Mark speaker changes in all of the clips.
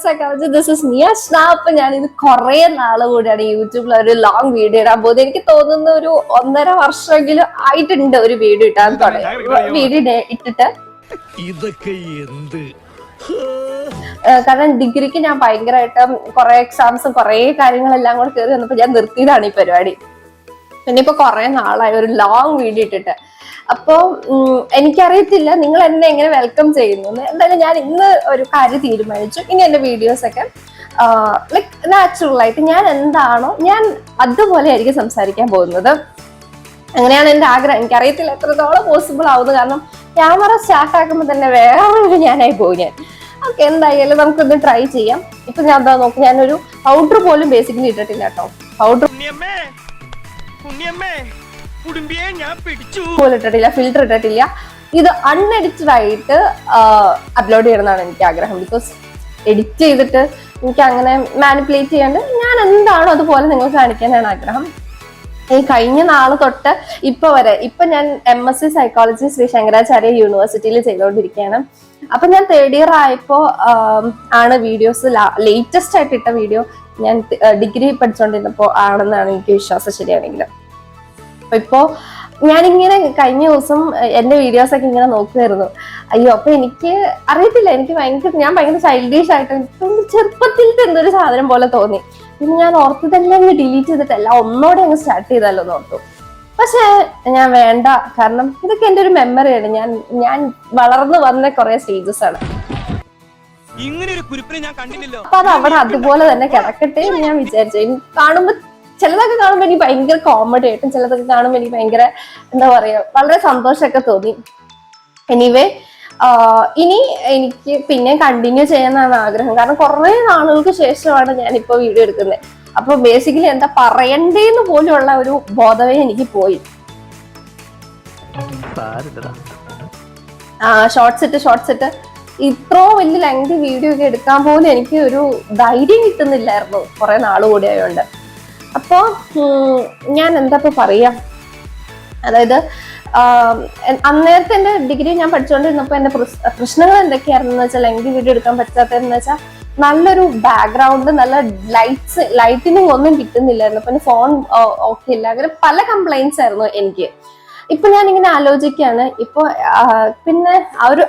Speaker 1: Psychology. This is Mia Snap. ഞാൻ ഇത് കുറെ നാള് കൂടിയാണ് യൂട്യൂബിൽ ഒരു ലോങ് വീഡിയോ ഇടാൻ പോകുന്നത്. എനിക്ക് തോന്നുന്ന ഒരു 1.5 വർഷമെങ്കിലും ആയിട്ടുണ്ട് ഒരു വീഡിയോ ഇട്ടാൻ വീഡിയോ ഇട്ടിട്ട്. കാരണം ഡിഗ്രിക്ക് ഞാൻ ഭയങ്കരമായിട്ട് കുറെ എക്സാംസും കുറെ കാര്യങ്ങളെല്ലാം കൂടെ കയറി വന്നപ്പോ ഞാൻ നിർത്തിയതാണ് ഈ പരിപാടി. പിന്നെ ഇപ്പൊ കുറെ നാളായി ഒരു ലോങ് വീഡിയോ ഇട്ടിട്ട്. അപ്പൊ എനിക്കറിയത്തില്ല നിങ്ങൾ എന്നെ എങ്ങനെ വെൽക്കം ചെയ്യുന്നു. എന്തായാലും ഞാൻ ഇന്ന് ഒരു കാര്യം തീരുമാനിച്ചു. ഇനി എന്റെ വീഡിയോസ് ഒക്കെ ലൈക് നാച്ചുറൽ ആയിട്ട് ഞാൻ എന്താണോ ഞാൻ അതുപോലെ ആയിരിക്കും സംസാരിക്കാൻ പോകുന്നത്. അങ്ങനെയാണ് എന്റെ ആഗ്രഹം. എനിക്കറിയത്തില്ല എത്രത്തോളം പോസിബിൾ ആവുന്നത്. കാരണം ക്യാമറ സ്റ്റാർട്ട് ആക്കുമ്പോൾ തന്നെ വേറെ ഞാനായി പോകും ഞാൻ. ഓക്കെ, എന്തായാലും നമുക്കൊന്ന് ട്രൈ ചെയ്യാം. ഇപ്പൊ ഞാൻ എന്താ നോക്കും, ഞാനൊരു പൗഡർ പോലും ബേസിക്കലി ഇട്ടിട്ടില്ല കേട്ടോ. പൗഡർ പോലും ഇട്ടിട്ടില്ല, ഫിൽറ്റർ ഇട്ടിട്ടില്ല. ഇത് അൺഎഡിറ്റഡ് ആയിട്ട് അപ്ലോഡ് ചെയ്യണമെന്നാണ് എനിക്ക് ആഗ്രഹം. ബിക്കോസ് എഡിറ്റ് ചെയ്തിട്ട് എനിക്ക് അങ്ങനെ മാനിപ്പുലേറ്റ് ചെയ്യാണ്ട് ഞാൻ എന്താണോ അതുപോലെ നിങ്ങൾക്ക് കാണിക്കാനാണ് ആഗ്രഹം. ഈ കഴിഞ്ഞ നാള് തൊട്ട് ഇപ്പൊ വരെ ഞാൻ MSc സൈക്കോളജി ശ്രീ ശങ്കരാചാര്യ യൂണിവേഴ്സിറ്റിയിൽ ചെയ്തുകൊണ്ടിരിക്കുകയാണ്. അപ്പൊ ഞാൻ 3rd ഇയർ ആയപ്പോ ആണ് വീഡിയോസ് ലേറ്റസ്റ്റ് ആയിട്ട് ഇട്ട വീഡിയോ ഞാൻ ഡിഗ്രി പഠിച്ചുകൊണ്ടിരുന്നപ്പോ ആണെന്നാണ് എനിക്ക് വിശ്വാസം, ശരിയാണെങ്കിൽ. അപ്പൊ ഇപ്പോ ഞാനിങ്ങനെ കഴിഞ്ഞ ദിവസം എന്റെ വീഡിയോസ് ഒക്കെ ഇങ്ങനെ നോക്കുമായിരുന്നു. അയ്യോ, അപ്പൊ എനിക്ക് അറിയത്തില്ല, ഞാൻ ഭയങ്കര ചൈൽഡിഷ് ആയിട്ട് ചെറുപ്പത്തിലത്തെ എന്തൊരു സാധനം പോലെ തോന്നി. പിന്നെ ഞാൻ ഓർത്തതെല്ലാം അങ്ങ് ഡിലീറ്റ് ചെയ്തിട്ടല്ല ഒന്നോടെ അങ്ങ് സ്റ്റാർട്ട് ചെയ്താലോ എന്ന് ഓർത്തു. പക്ഷെ ഞാൻ വേണ്ട, കാരണം ഇതൊക്കെ എന്റെ ഒരു മെമ്മറിയാണ്. ഞാൻ വളർന്നു വന്ന കുറെ സ്റ്റേജസ് ആണ്. അപ്പൊ അത് അവിടെ അതുപോലെ തന്നെ കിടക്കട്ടെ എന്ന് ഞാൻ വിചാരിച്ചു. കാണുമ്പോ ചിലതൊക്കെ കാണുമ്പോൾ എനിക്ക് ഭയങ്കര കോമഡി ആയിട്ടും ചിലതൊക്കെ കാണുമ്പോൾ എനിക്ക് ഭയങ്കര എന്താ പറയാ വളരെ സന്തോഷമൊക്കെ തോന്നി. എനിവേ ഇനി എനിക്ക് പിന്നെ കണ്ടിന്യൂ ചെയ്യാനാണ് ആഗ്രഹം. കാരണം കുറെ നാളുകൾക്ക് ശേഷമാണ് ഞാനിപ്പോ വീഡിയോ എടുക്കുന്നത്. അപ്പൊ ബേസിക്കലി എന്താ പറയണ്ടേന്ന് പോലുള്ള ഒരു ബോധവേ എനിക്ക് പോയി. ഷോർട്സ് ഇട്ട് ഇത്രോ വലിയ ലെങ്ത് വീഡിയോ ഒക്കെ എടുക്കാൻ പോലും എനിക്ക് ഒരു ധൈര്യം കിട്ടുന്നില്ലായിരുന്നു കുറെ നാള് കൂടി ആയതുകൊണ്ട്. അപ്പോ ഞാൻ എന്താ ഇപ്പൊ പറയാ, അതായത് അന്നേരത്തെ എന്റെ ഡിഗ്രി ഞാൻ പഠിച്ചുകൊണ്ടിരുന്നപ്പോ എന്റെ പ്രശ്നങ്ങൾ എന്തൊക്കെയായിരുന്നു വെച്ചാൽ ലെങ്തി വീഡിയോ എടുക്കാൻ പറ്റാത്തതെന്ന് വെച്ചാൽ നല്ലൊരു ബാക്ക്ഗ്രൗണ്ട്, നല്ല ലൈറ്റിനിങ് ഒന്നും കിട്ടുന്നില്ലായിരുന്നു. അപ്പൊ ഫോൺ ഓക്കെ ഇല്ല, അങ്ങനെ പല കംപ്ലൈന്റ്സ് ആയിരുന്നു എനിക്ക്. ഇപ്പൊ ഞാനിങ്ങനെ ആലോചിക്കുകയാണ്. ഇപ്പൊ പിന്നെ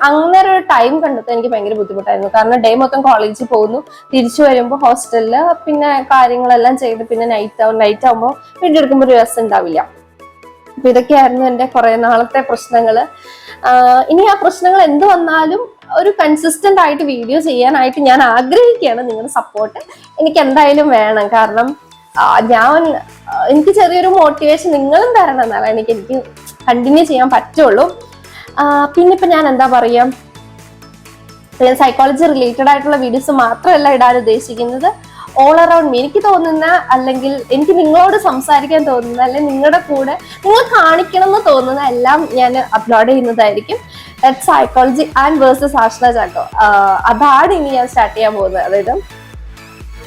Speaker 1: അങ്ങനെ ഒരു ടൈം കണ്ടെത്താൻ എനിക്ക് ഭയങ്കര ബുദ്ധിമുട്ടായിരുന്നു. കാരണം ഡേ മൊത്തം കോളേജിൽ പോകുന്നു, തിരിച്ചു വരുമ്പോൾ ഹോസ്റ്റലില് പിന്നെ കാര്യങ്ങളെല്ലാം ചെയ്ത് പിന്നെ നൈറ്റ് ആവുമ്പോൾ വീഡിയോ എടുക്കുമ്പോൾ ഒരു രസം ഉണ്ടാവില്ല. അപ്പൊ ഇതൊക്കെയായിരുന്നു എന്റെ കുറെ നാളത്തെ പ്രശ്നങ്ങള്. ഇനി ആ പ്രശ്നങ്ങൾ എന്ത് വന്നാലും ഒരു കൺസിസ്റ്റന്റ് ആയിട്ട് വീഡിയോ ചെയ്യാനായിട്ട് ഞാൻ ആഗ്രഹിക്കുകയാണ്. നിങ്ങളുടെ സപ്പോർട്ട് എനിക്ക് എന്തായാലും വേണം. കാരണം എനിക്ക് ചെറിയൊരു മോട്ടിവേഷൻ നിങ്ങളും തരണം, എന്നാലും എനിക്ക് കണ്ടിന്യൂ ചെയ്യാൻ പറ്റുള്ളൂ. പിന്നെ ഇപ്പൊ ഞാൻ എന്താ പറയാ, സൈക്കോളജി റിലേറ്റഡ് ആയിട്ടുള്ള വീഡിയോസ് മാത്രമല്ല ഇടാൻ ഉദ്ദേശിക്കുന്നത്. ഓൾ അറൌണ്ട് മീ എനിക്ക് തോന്നുന്ന, അല്ലെങ്കിൽ എനിക്ക് നിങ്ങളോട് സംസാരിക്കാൻ തോന്നുന്ന, അല്ലെങ്കിൽ നിങ്ങളുടെ കൂടെ നിങ്ങൾ കാണിക്കണം എന്ന് തോന്നുന്ന എല്ലാം ഞാൻ അപ്ലോഡ് ചെയ്യുന്നതായിരിക്കും. Psychology and versus Ashna Chacko, അതാണ് ഇനി ഞാൻ സ്റ്റാർട്ട് ചെയ്യാൻ പോകുന്നത്. അതായത്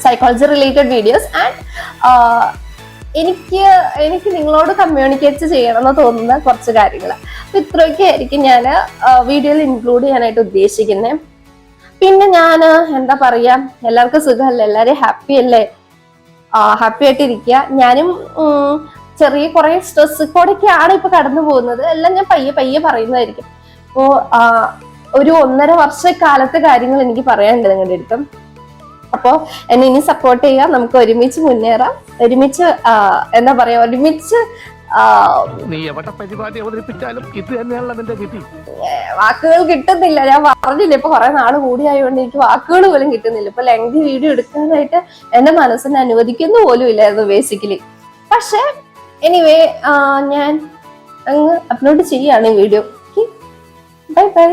Speaker 1: സൈക്കോളജി റിലേറ്റഡ് വീഡിയോസ് ആൻഡ് എനിക്ക് നിങ്ങളോട് കമ്മ്യൂണിക്കേറ്റ് ചെയ്യണം എന്ന് തോന്നുന്ന കുറച്ച് കാര്യങ്ങൾ. അപ്പൊ ഇത്രയൊക്കെ ആയിരിക്കും ഞാൻ വീഡിയോയിൽ ഇൻക്ലൂഡ് ചെയ്യാനായിട്ട് ഉദ്ദേശിക്കുന്നത്. പിന്നെ ഞാൻ എന്താ പറയാ, എല്ലാവർക്കും സുഖമല്ലേ, എല്ലാവരും ഹാപ്പി അല്ലേ, ഹാപ്പി ആയിട്ടിരിക്കുക. ഞാനും ചെറിയ കുറെ സ്ട്രെസ് കൂടെയൊക്കെയാണ് ഇപ്പൊ കടന്നു പോകുന്നത്. എല്ലാം ഞാൻ പയ്യെ പറയുന്നതായിരിക്കും. അപ്പോ ഒരു 1.5 വർഷക്കാലത്തെ കാര്യങ്ങൾ എനിക്ക് പറയാനുണ്ട് നിങ്ങളുടെ അടുത്തും. അപ്പോ എന്നെ ഇനി സപ്പോർട്ട് ചെയ്യുക, നമുക്ക് ഒരുമിച്ച് മുന്നേറാം, ഒരുമിച്ച് എന്താ പറയാ, ഒരുമിച്ച് വാക്കുകൾ കിട്ടുന്നില്ല. ഞാൻ പറഞ്ഞില്ല, ഇപ്പൊ കുറെ നാള് കൂടിയായതുകൊണ്ട് എനിക്ക് വാക്കുകൾ പോലും കിട്ടുന്നില്ല. ഇപ്പൊ ലെങ്തി വീഡിയോ എടുക്കാനായിട്ട് എന്റെ മനസ്സിനെ അനുവദിക്കുന്നു പോലും ഇല്ലായിരുന്നു ബേസിക്കലി. പക്ഷെ എനിവേ ഞാൻ അങ്ങ് അപ്ലോഡ് ചെയ്യാണ് വീഡിയോ. Bye bye.